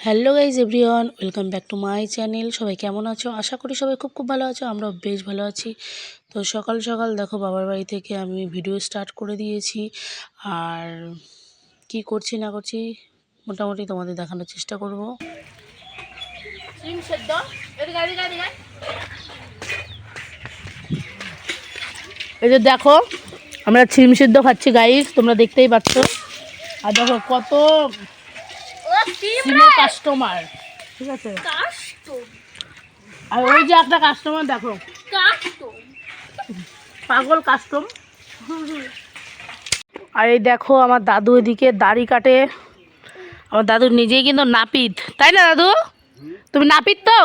Hello guys everyone, welcome back to my channel. সবাই কেমন আছো? আশা করি সবাই খুব ভালো আছো। আমরাও বেশ ভালো আছি। তো সকাল সকাল দেখো বাবার বাড়ি থেকে আমি ভিডিও স্টার্ট করে দিয়েছি। আর কি করছি না করছি মোটামুটি তোমাদের দেখানোর চেষ্টা করব। এই যে দেখো আমরা ছিম সিদ্ধ খাচ্ছি গাইজ, তোমরা দেখতেই পাচ্ছ। আর দেখো কত সিমের কাস্টমার, ঠিক আছে। আর ওই যে একটা কাস্টমার দেখো, পাগল কাস্টম। আর এই দেখো আমার দাদু এদিকে দাড়ি কাটে। আমার দাদু নিজেই কিন্তু নাপিত, তাই না দাদু? তুমি নাপিত তো?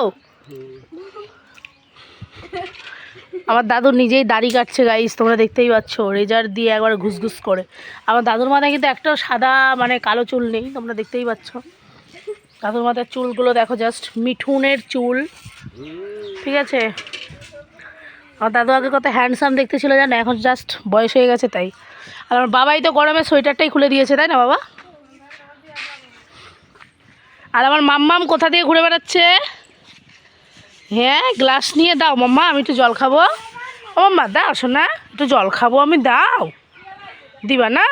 আমার দাদু নিজেই দাড়ি কাটছে গাইস, তোমরা দেখতেই পাচ্ছ, রেজার দিয়ে একবার ঘুসঘুস করে। আমার দাদুর মাথায় কিন্তু একটাও সাদা মানে কালো চুল নেই, তোমরা দেখতেই পাচ্ছ। দাদুর মাথার চুলগুলো দেখো, জাস্ট মিঠুনের চুল, ঠিক আছে। আমার দাদু আগে কত হ্যান্ডসাম দেখতে ছিল জানো, এখন জাস্ট বয়স হয়ে গেছে তাই। আর আমার বাবাই তো গরমে সোয়েটারটাই খুলে দিয়েছে, তাই না বাবা? আর আমার মাম্মাম কোথা দিয়ে ঘুরে বেড়াচ্ছে? হ্যাঁ, গ্লাস নিয়ে দাও মাম্মা, আমি একটু জল খাবো। ও মাম্মা দাও শোনা, একটু জল খাবো আমি, দাও। দিবা না?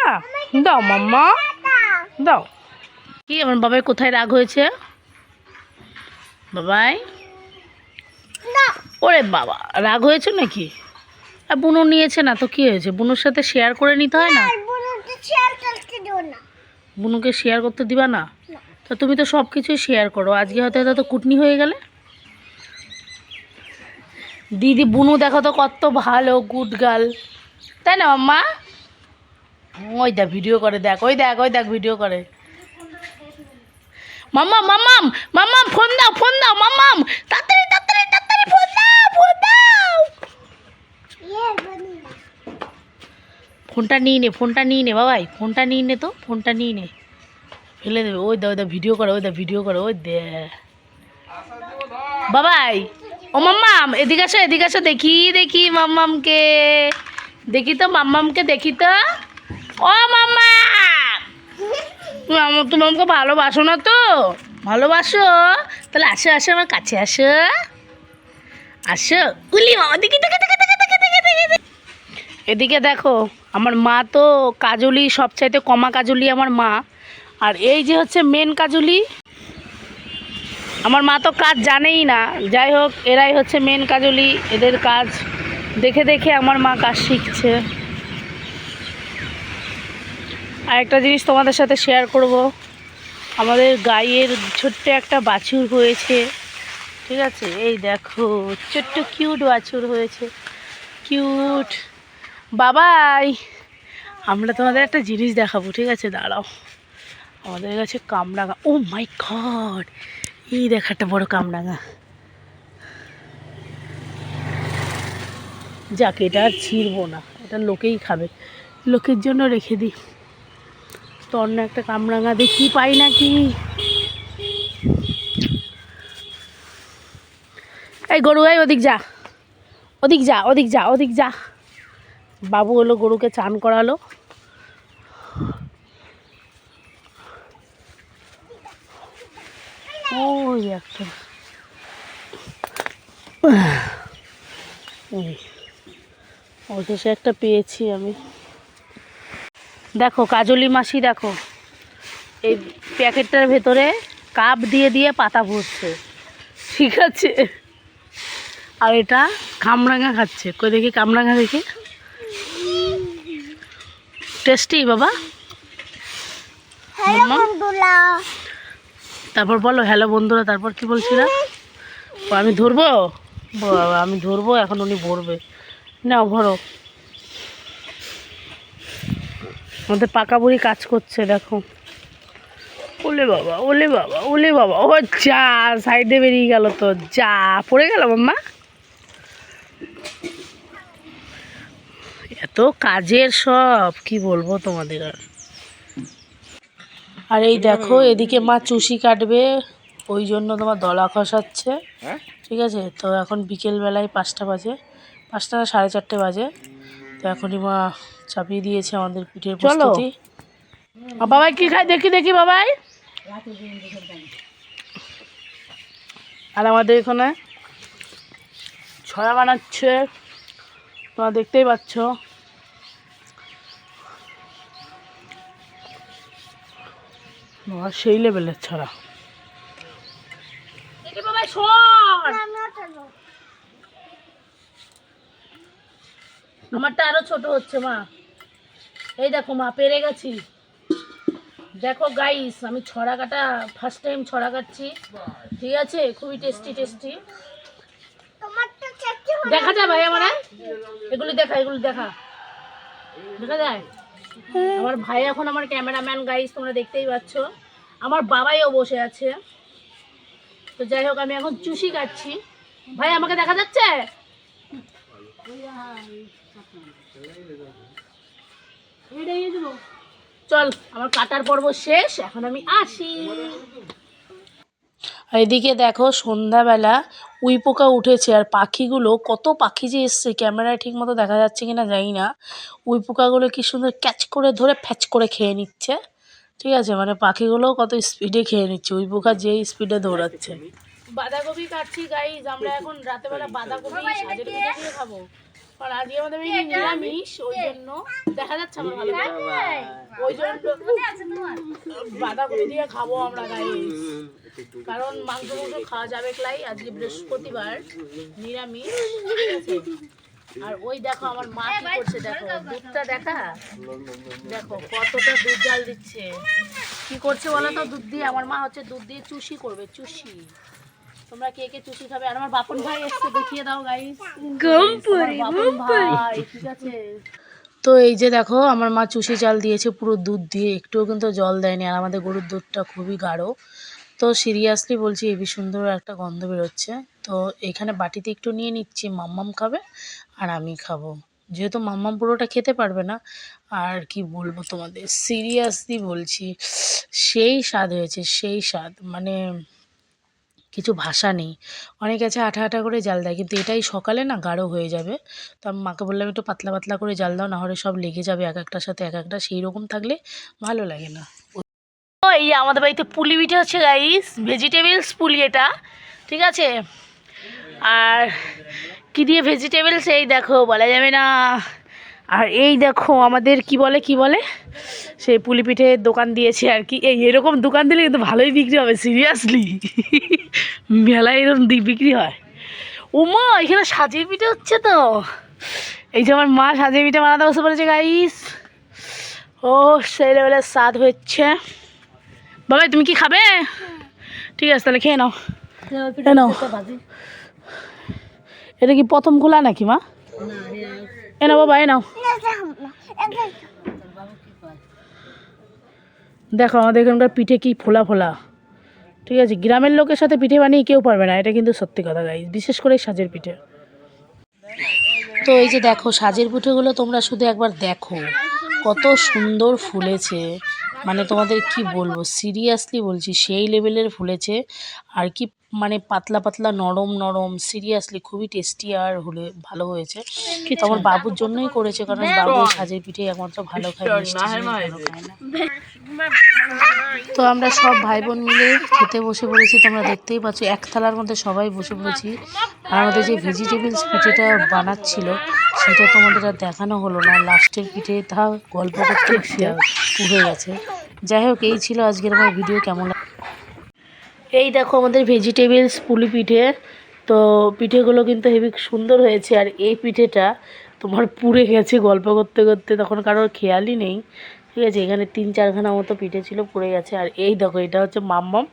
দাও মাম্মা, দাও। কি আমার বাবাই কোথায় রাগ হয়েছে? বাবাই, ওরে বাবা, রাগ হয়েছে নাকি? আর বুনু নিয়েছে না তো কি হয়েছে, বুনুর সাথে শেয়ার করে নিতে হয় না? বুনুকে শেয়ার করতে দিবা না? তো তুমি তো সব কিছুই শেয়ার করো, আজকে হয়তো এটা তো কুটনি হয়ে গেলে। দিদি বুনু দেখো তো কত ভালো, গুড গার্ল, তাই না মাম্মা? ওই দেখ ভিডিও করে, দেখ ওই দেখ, ওই দেখ ভিডিও করে। মাম্মাম মাম্মাম মাম্মাম ফোন দাও, ফোন দাও মাম্মাম, তাড়াতাড়ি তাড়াতাড়ি তাড়াতাড়ি ফোন দাও, ফোন দাও। ফোনটা নিয়ে নে, ফোনটা নিয়ে নে বাবাই, ফোনটা নিয়ে নে তো, ফোনটা নিয়ে নে, ফেলে দেবে। ওই দা, ওই দা ভিডিও করে, ওই দা ভিডিও করে, ওই দে বাবাই। ও মাম্মাম এদিকে আসো, এদিকে আসো, দেখি দেখি মাম্মামকে, দেখি তো মাম্মামকে, দেখি তো। ও মাম্মা, তুমি আমাকে ভালোবাসো না তো? ভালোবাসো? তাহলে আসো আসো, আমার কাছে আসো, আসো। উলি মামা, দেখি দেখি দেখি দেখি দেখি দেখি দেখি। এদিকে দেখো আমার মা তো কাজলি, সবচাইতে কমা কাজলি আমার মা। আর এই যে হচ্ছে মেন কাজলি, আমার মা তো কাজ জানেই না। যাই হোক, এরাই হচ্ছে মেন কাজলি, এদের কাজ দেখে দেখে আমার মা কাজ শিখছে। আর একটা জিনিস তোমাদের সাথে শেয়ার করব, আমাদের গাইয়ের ছোট্ট একটা বাছুর হয়েছে, ঠিক আছে। এই দেখো ছোট্ট কিউট বাছুর হয়েছে, কিউট। বাবাই, আমরা তোমাদের একটা জিনিস দেখাবো, ঠিক আছে, দাঁড়াও। আমাদের কাছে কামরাঙা, ও মাই গড, এই দেখ একটা বড় কামরাঙা। যাক, এটা আর ছিঁড়বো না, এটা লোকেই খাবে, লোকের জন্য রেখে দিই। তো অন্য একটা কামরাঙা দেখি পাই নাকি। এই গরু, এই ওদিক যা, ওদিক যা, ওদিক যা, ওদিক যা। বাবু হলো গরুকে চান করালো। ওই একটা, অবশেষে একটা পেয়েছি আমি। দেখো কাজলি মাসি, দেখো এই প্যাকেটটার ভেতরে কাপ দিয়ে দিয়ে পাতা ভরছে, ঠিক আছে। আর এটা কামরাঙা খাচ্ছে, কই দেখি কামরাঙা, দেখি টেস্টি বাবা। তারপর বলো হ্যালো বন্ধুরা, তারপর কি বলছিলাম? ও আমি ধরবো, বাবা আমি ধরবো, এখন উনি ভরবে। নাও ভরো। আমাদের পাকা বুড়ি কাজ করছে, দেখো। ওলে বাবা, ওলে বাবা, ওলে বাবা, ও যা, সাইডে বেরিয়ে গেল তো, যা পড়ে গেল মাম্মা। এত কাজের সব কি বলবো তোমাদের। আর এই দেখো এদিকে মা চুষি কাটবে, ওই জন্য তোমার দলা খসাচ্ছে, ঠিক আছে। তো এখন বিকেলবেলায় 5টা বাজে, 5টা না 4:30 বাজে। তো এখনই মা চাপিয়ে দিয়েছে আমাদের পিঠের প্রস্তুতি। বাবাই কি খায় দেখি দেখি, বাবাই আর আমাদের এখানে ছড়া বানাচ্ছে, তোমরা দেখতেই পাচ্ছ। সেই লেভেলের ছড়া। আমারটা আরো ছোট হচ্ছে মা। এই দেখো মা, পেরে গেছি। দেখো গাইস, আমি ছড়া কাটা ফার্স্ট টাইম ছড়া কাটছি, ঠিক আছে? খুবই টেস্টি টেস্টি। দেখা যায় ভাই আমার? এগুলি দেখা, এগুলি দেখা, দেখা যায়। আমার ভাই এখন আমার ক্যামেরাম্যান গাইস, তোমরা দেখতেই পাচ্ছ। আমার বাবাইও বসে আছে। তো যাই হোক, আমি এখন চুষি কাটছি। ভাই আমাকে দেখা যাচ্ছে? চল, আমার কাটার পর্ব শেষ, এখন আমি আসি। এদিকে দেখো সন্ধ্যাবেলা উই পোকা উঠেছে, আর পাখিগুলো, কত পাখি যে এসছে, ক্যামেরায় ঠিক মতো দেখা যাচ্ছে কিনা জানি না। উই পোকাগুলো কি সুন্দর ক্যাচ করে ধরে ফ্যাচ করে খেয়ে নিচ্ছে, ঠিক আছে? মানে পাখিগুলো কত স্পিডে খেয়ে নিচ্ছে, উই পোকা যেই স্পিডে দৌড়াচ্ছে। বাঁধাকপি কাটছি গাইজ, আমরা এখন রাতেবেলা বাঁধাকপি সাজের পিঠে দিয়ে খাবো, কারণ আজকে আমাদের নিরামিষ, ওই জন্য দেখা যাচ্ছে আমার ভালো করে, ওই জন্য বাঁধাকপি দিয়ে খাবো আমরা গাইজ। কারণ মাংস খাওয়া যাবে ক্লাই, আজকে বৃহস্পতিবার, নিরামিষ, ঠিক আছে? আর ওই দেখো আমার মা কি করছে, দেখো দুধটা দেখা, দেখো কতটা দুধ জাল দিচ্ছে। কি করছে বলো তো? দুধ দিয়ে, আমার মা হচ্ছে দুধ দিয়ে চুষি করবে, চুষি। তোমরা কে কে চুষি খাবে? আর আমার বাপন ভাই এসছে, দেখিয়ে দাও গাইস। বাপন ভাই, ঠিক আছে? তো এই যে দেখো আমার মা চুষি চাল দিয়েছে পুরো দুধ দিয়ে, একটুও কিন্তু জল দেয়নি। আর আমাদের গরুর দুধটা খুবই গাঢ়। তো সিরিয়াসলি বলছি, হেবি সুন্দর একটা গন্ধ বেরোচ্ছে। তো এখানে বাটিতে একটু নিয়ে নিচ্ছি, মাম্মাম খাবে আর আমি খাবো, যেহেতু মাম্মাম পুরোটা খেতে পারবে না। আর কি বলবো তোমাদের, সিরিয়াসলি বলছি, সেই স্বাদ হয়েছে, সেই স্বাদ, মানে কিছু ভাষা নেই। অনেকে আছে আঠা আঠা করে জাল দেয়, কিন্তু এটাই সকালে না গাঢ় হয়ে যাবে। তো আমি মাকে বললাম একটু পাতলা পাতলা করে জাল দাও, নাহলে সব লেগে যাবে এক একটার সাথে এক একটা, সেই রকম থাকলে ভালো লাগে না। এই আমাদের বাড়িতে পুলি পিঠে হচ্ছে গাইস, ভেজিটেবলস পুলি এটা, ঠিক আছে? আর কি দিয়ে ভেজিটেবলস, এই দেখো বলা যাবে না। আর এই দেখো আমাদের কি বলে, কি বলে, সেই পুলি পিঠের দোকান দিয়েছে আর কি। এই এরকম দোকান দিলে কিন্তু ভালোই বিক্রি হবে, সিরিয়াসলি মেলায় এরকম বিক্রি হয়। ওমা, এখানে সাজের পিঠে হচ্ছে তো। এই যে আমার মা সাজের পিঠে বানাতে বসে পড়েছে গাইস। ও সেই লেভেলের স্বাদ হচ্ছে। বাবা তুমি কি খাবে? ঠিক আছে তাহলে খেয়ে নাও। এটা কি প্রথম খোলা নাকি মা? এ নাও বাবা, এ নাও। দেখো আমাদের এখানকার পিঠে কি ফোলা ফোলা, ঠিক আছে? গ্রামের লোকের সাথে পিঠে বানিয়ে কেউ পারবে না, এটা কিন্তু সত্যি কথা গাইস, বিশেষ করে সাজের পিঠে। তো এই যে দেখো সাজের পিঠেগুলো তোমরা শুধু একবার দেখো, কত সুন্দর ফুলেছে, মানে তোমাদের কি বলবো, সিরিয়াসলি বলছি সেই লেভেলের ফুলেছে। আর কি মানে পাতলা পাতলা নরম নরম, সিরিয়াসলি খুবই টেস্টি আর হলে ভালো হয়েছে। কিন্তু আমার বাবুর জন্যই করেছে, কারণ বাবু সাজের পিঠে একমাত্র ভালো খায়, মিষ্টি ভালো খায় না। তো আমরা সব ভাই বোন মিলে খেতে বসে পড়েছি, তোমরা দেখতেই পাচ্ছ এক থালার মধ্যে সবাই বসে পড়েছি। আর আমাদের যে ভেজিটেবলস পিঠেটা বানাচ্ছিল সেটা তোমাদের আর দেখানো হলো না, লাস্টের পিঠে তা গল্প করতে উঠে গেছে। যাই হোক, এই ছিল আজকের আমার ভিডিও। কেমন এই দেখো আমাদের ভেজিটেবলস পুলি পিঠে, তো পিঠেগুলো কিন্তু হেবি সুন্দর হয়েছে। আর এই পিঠেটা তোমার পুড়ে গেছে গল্প করতে করতে, তখন কারোর খেয়ালই নেই, ঠিক আছে? এখানে 3-4খানা মতো পিঠে ছিল, পুড়ে গেছে। আর এই দেখো এটা হচ্ছে মাম্মাম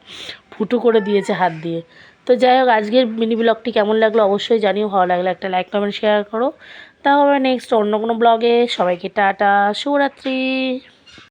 ফুটো করে দিয়েছে হাত দিয়ে। তো যাই হোক, আজকের মিনি ব্লগটি কেমন লাগলো অবশ্যই জানিও, ভালো লাগলে একটা লাইক কমেন্ট শেয়ার করো। তাহলে নেক্সট অন্য কোনো ব্লগে, সবাইকে টাটা, শুভরাত্রি।